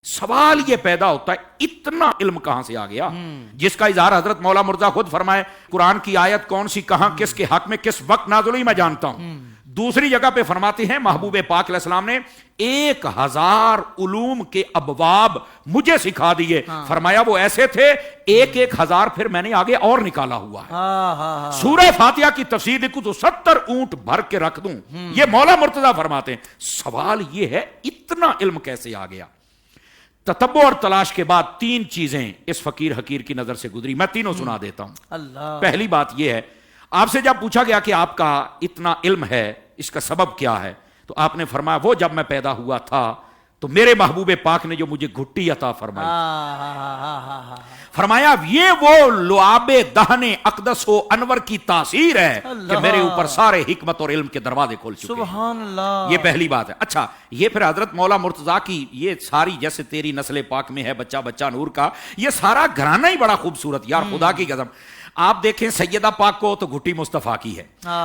سوال یہ پیدا ہوتا ہے اتنا علم کہاں سے آ گیا، جس کا اظہار حضرت مولا مرزا خود فرمائے قرآن کی آیت کون سی کہاں کس کے حق میں کس وقت نازل ہوئی میں جانتا ہوں۔ دوسری جگہ پہ فرماتے ہیں محبوب پاک علیہ السلام نے 1000 علوم کے ابواب مجھے سکھا دیے، فرمایا وہ ایسے تھے 1000 پھر میں نے آگے اور نکالا ہوا ہے۔ سورہ فاتحہ کی تفسیر دیکھو تو 70 اونٹ بھر کے رکھ دوں، یہ مولا مرتضیٰ فرماتے ہیں۔ سوال یہ ہے اتنا علم کیسے آ گیا؟ تتبع اور تلاش کے بعد 3 چیزیں اس فقیر حقیر کی نظر سے گزری، میں تینوں سنا دیتا ہوں۔ پہلی بات یہ ہے، آپ سے جب پوچھا گیا کہ آپ کا اتنا علم ہے اس کا سبب کیا ہے، تو آپ نے فرمایا وہ جب میں پیدا ہوا تھا تو میرے محبوب پاک نے جو مجھے گھٹی عطا فرمائی، فرمایا یہ وہ لعاب دہن اقدس و انور کی تاثیر ہے کہ میرے اوپر سارے حکمت اور علم کے دروازے کھول چکے ہیں۔ سبحان اللہ، یہ پہلی بات ہے۔ اچھا، یہ پھر حضرت مولا مرتضیٰ کی یہ ساری، جیسے تیری نسل پاک میں ہے بچہ بچہ نور کا، یہ سارا گھرانہ ہی بڑا خوبصورت، یار خدا کی قسم۔ آپ دیکھیں سیدہ پاک کو تو گھٹی مصطفیٰ کی ہے،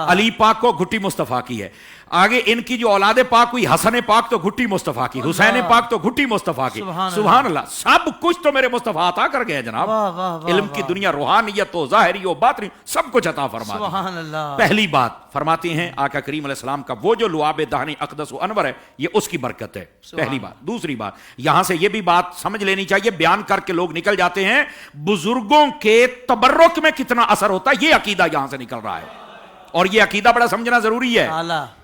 علی پاک کو گھٹی مصطفیٰ کی ہے، آگے ان کی جو اولاد پاک ہوئی حسن پاک تو گھٹی مصطفیٰ کی، حسین پاک تو گھٹی مصطفیٰ کی، سبحان اللہ، سب کچھ تو میرے مصطفیٰ عطا کر گئے جناب۔ علم کی دنیا، روحانیت و ظاہری و باطنی سب کچھ عطا فرما دی۔ سبحان اللہ۔ پہلی بات فرماتے ہیں آقا کریم علیہ السلام کا وہ جو لعاب دہن اقدس و انور ہے، یہ اس کی برکت ہے، پہلی بات۔ دوسری بات، یہاں سے یہ بھی بات سمجھ لینی چاہیے، بیان کر کے لوگ نکل جاتے ہیں بزرگوں کے تبرک میں کتنا اثر ہوتا ہے، یہ عقیدہ یہاں سے نکل رہا ہے، اور یہ عقیدہ بڑا سمجھنا ضروری ہے،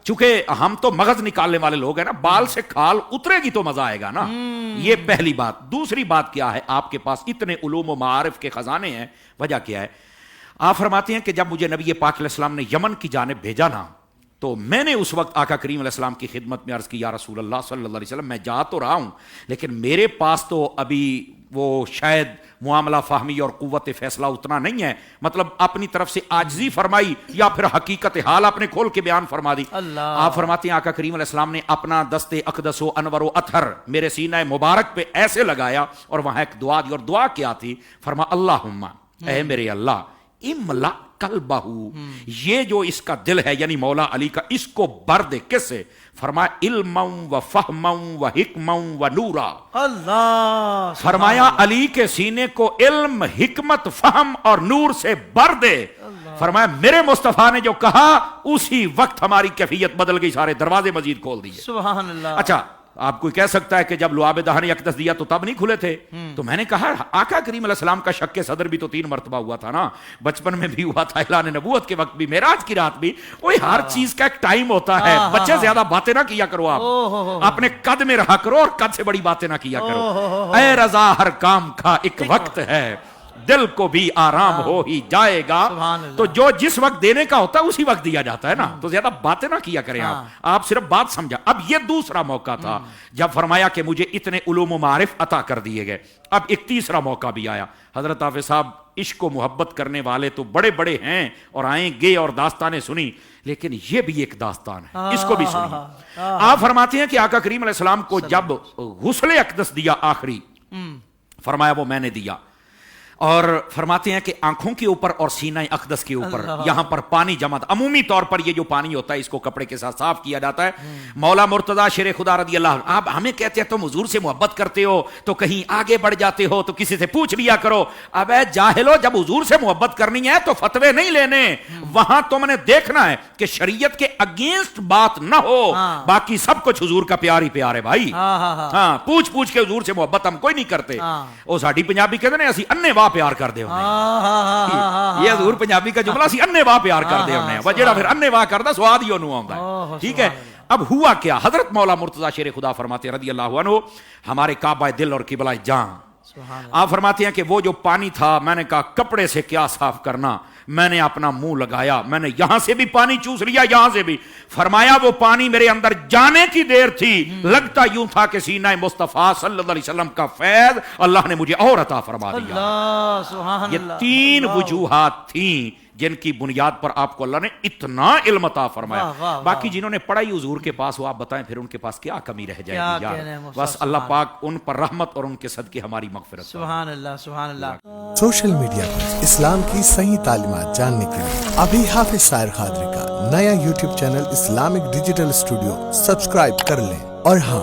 چونکہ ہم تو مغز نکالنے والے لوگ ہیں نا، بال سے کھال اترے گی تو مزہ آئے گا نا۔ یہ پہلی بات۔ دوسری بات کیا ہے، آپ کے پاس اتنے علوم و معارف کے خزانے ہیں، وجہ کیا ہے؟ آپ فرماتے ہیں کہ جب مجھے نبی پاک علیہ السلام نے یمن کی جانب بھیجا نا، تو میں نے اس وقت آقا کریم علیہ السلام کی خدمت میں عرض کی، یا رسول اللہ صلی اللہ علیہ وسلم میں جا تو رہا ہوں لیکن میرے پاس تو ابھی وہ شاید معاملہ فہمی اور قوت فیصلہ اتنا نہیں ہے، مطلب اپنی طرف سے عاجزی فرمائی یا پھر حقیقت حال آپ نے کھول کے بیان فرما دی۔ آپ فرماتے ہیں آقا کریم علیہ السلام نے اپنا دست اقدس و انور و اطہر میرے سینہ مبارک پہ ایسے لگایا، اور وہاں ایک دعا دی، اور دعا کیا تھی؟ فرما اللہم، اے میرے اللہ، املا قلبہ، یہ جو اس کا دل ہے یعنی مولا علی کا، اس کو بھر دے، کس سے؟ فرمایا علما و فہما و حکما و نورا۔ اللہ، فرمایا علی کے سینے کو علم، حکمت، فہم اور نور سے بھر دے۔ فرمایا میرے مصطفیٰ نے جو کہا اسی وقت ہماری کیفیت بدل گئی، سارے دروازے مزید کھول دیے۔ سبحان اللہ۔ اچھا، آپ کوئی کہہ سکتا ہے کہ جب لعاب دہن اقدس دیا تو تب نہیں کھلے تھے؟ تو میں نے کہا آقا کریم علیہ السلام کا شک صدر بھی تو 3 مرتبہ ہوا تھا نا، بچپن میں بھی ہوا تھا، اعلان نبوت کے وقت بھی، معراج کی رات بھی۔ وہی ہر چیز کا ایک ٹائم ہوتا ہے، بچے زیادہ باتیں نہ کیا کرو، آپ اپنے قد میں رہا کرو اور قد سے بڑی باتیں نہ کیا کرو۔ اے رضا ہر کام کا ایک وقت ہے، دل کو بھی آرام ہو ہی جائے گا، تو جو جس وقت دینے کا ہوتا ہے اسی وقت دیا جاتا ہے نا، تو زیادہ باتیں نہ کیا کریں آپ صرف بات سمجھا۔ اب یہ دوسرا موقع تھا جب فرمایا کہ مجھے اتنے علوم و معارف عطا کر دیے گئے۔ اب ایک تیسرا موقع بھی آیا، حضرت حافظ صاحب عشق و محبت کرنے والے تو بڑے بڑے ہیں اور آئیں گے اور داستانیں سنی، لیکن یہ بھی ایک داستان ہے، اس کو بھی سنی۔ آپ فرماتے ہیں کہ آقا کریم علیہ السلام کو جب غسل اقدس دیا آخری، فرمایا وہ میں نے دیا، اور فرماتے ہیں کہ آنکھوں کے اوپر اور سینہ اقدس کے اوپر یہاں پر پانی جمع تھا۔ عمومی طور پر یہ جو پانی ہوتا ہے اس کو کپڑے کے ساتھ صاف کیا جاتا ہے۔ مولا مرتضیٰ شیر خدا رضی اللہ عنہ، آپ ہمیں کہتے ہیں تم حضور سے محبت کرتے ہو تو کہیں آگے بڑھ جاتے ہو تو کسی سے پوچھ لیا کرو۔ اب اے جاہلو، جب حضور سے محبت کرنی ہے تو فتوے نہیں لینے، وہاں تم نے دیکھنا ہے کہ شریعت کے اگینسٹ بات نہ ہو، باقی سب کچھ حضور کا پیار ہی پیار ہے بھائی۔ ہاں، پوچھ کے حضور سے محبت ہم کوئی نہیں کرتے۔ وہ ساڈی پنجابی کہتے ہیں اسی انے واہ پیار کر دے انہیں، یہ حضور پنجابی کا جملہ سی انے واہ پیار کر دے انہیں، وہ جڑا پھر انے واہ کردا سواد ہی انہوں آندا ہے، ٹھیک ہے۔ اب ہوا کیا، حضرت مولا مرتضیٰ شیر خدا فرماتے ہیں رضی اللہ عنہ، ہمارے کعبہ دل اور قبلہ جان، آپ فرماتے ہیں کہ وہ جو پانی تھا میں نے کہا کپڑے سے کیا صاف کرنا، میں نے اپنا منہ لگایا، میں نے یہاں سے بھی پانی چوس لیا یہاں سے بھی، فرمایا وہ پانی میرے اندر جانے کی دیر تھی، لگتا یوں تھا کہ سینہ مصطفیٰ صلی اللہ علیہ وسلم کا فیض اللہ نے مجھے اور عطا فرما دیا۔ یہ 3 وجوہات تھیں جن کی بنیاد پر آپ کو اللہ نے اتنا علم عطا فرمایا۔ باقی جنہوں نے پڑھا ہی حضور کے پاس، وہ آپ بتائیں پھر ان کے پاس کیا کمی رہ جائے گی یار۔ بس اللہ پاک ان پر رحمت اور ان کے صدقے ہماری مغفرت۔ سبحان اللہ، سبحان اللہ۔ سوشل میڈیا پر اسلام کی صحیح تعلیمات جاننے کے لیے ابھی حافظ سائر قادری کا نیا YouTube channel Islamic digital studio subscribe کر لیں، اور ہاں،